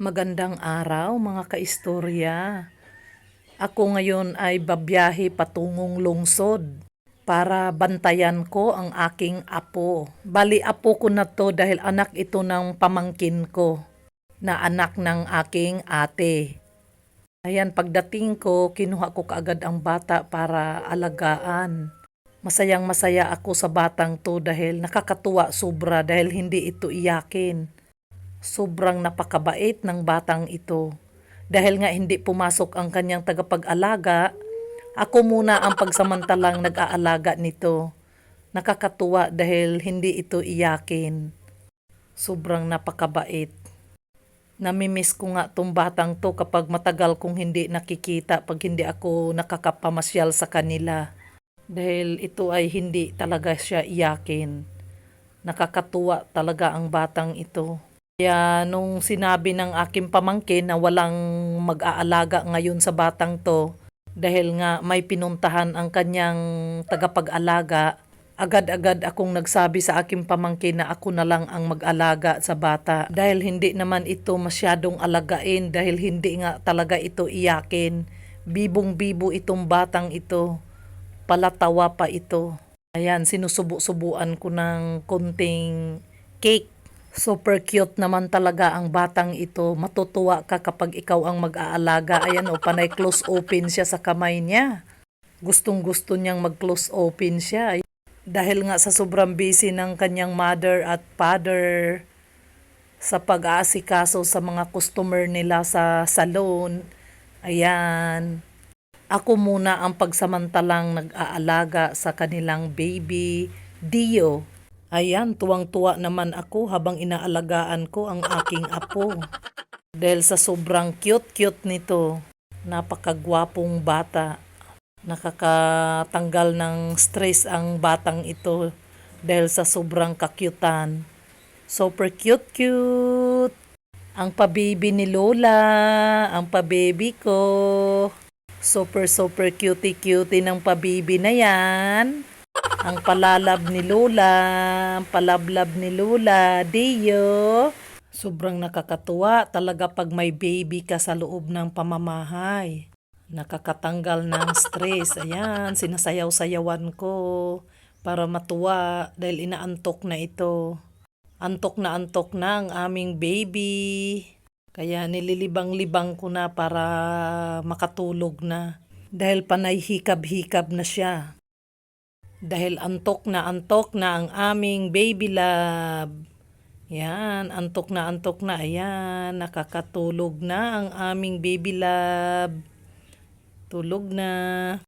Magandang araw mga kaistorya. Ako ngayon ay babiyahe patungong lungsod para bantayan ko ang aking apo. Bali apo ko na to dahil anak ito ng pamangkin ko na anak ng aking ate. Ayan, pagdating ko, kinuha ko kaagad ang bata para alagaan. Masayang masaya ako sa batang to dahil nakakatuwa sobra dahil hindi ito iyakin. Sobrang napakabait ng batang ito. Dahil nga hindi pumasok ang kanyang tagapag-alaga, ako muna ang pagsamantalang nag-aalaga nito. Nakakatuwa dahil hindi ito iyakin. Sobrang napakabait. Namimiss ko nga tong batang to kapag matagal kong hindi nakikita pag hindi ako nakakapamasyal sa kanila. Dahil ito ay hindi talaga siya iyakin. Nakakatuwa talaga ang batang ito. Kaya nung sinabi ng aking pamangkin na walang mag-aalaga ngayon sa batang to, dahil nga may pinuntahan ang kanyang tagapag-alaga, agad-agad akong nagsabi sa aking pamangkin na ako na lang ang mag-alaga sa bata. Dahil hindi naman ito masyadong alagain dahil hindi nga talaga ito iyakin. Bibong-bibo itong batang ito. Palatawa pa ito. Ayan, sinusubo-subuan ko ng konting cake. Super cute naman talaga ang batang ito. Matutuwa ka kapag ikaw ang mag-aalaga. Ayan o, panay close open siya sa kamay niya. Gustong gusto niyang mag-close open siya. Dahil nga sa sobrang busy ng kanyang mother at father sa pag-aasikaso sa mga customer nila sa salon. Ayan. Ako muna ang pagsamantalang nag-aalaga sa kanilang baby, Dio. Ayan, tuwang-tuwa naman ako habang inaalagaan ko ang aking apo. Dahil sa sobrang cute-cute nito, napakagwapong bata. Nakakatanggal ng stress ang batang ito dahil sa sobrang kakyutan. Super cute-cute. Ang pabibi ni Lola, ang pabibi ko. Super cutie-cutie ng pabibi na yan. Ang palalab ni Lola, ang palablab ni Lola, Dio. Sobrang nakakatuwa talaga pag may baby ka sa loob ng pamamahay. Nakakatanggal ng stress. Ayan, sinasayaw-sayawan ko para matuwa dahil inaantok na ito. Antok na ang aming baby. Kaya nililibang-libang ko na para makatulog na. Dahil panay hikab-hikab na siya. Dahil antok na ang aming baby love. Yan, antok na. Ayan, nakakatulog na ang aming baby love. Tulog na.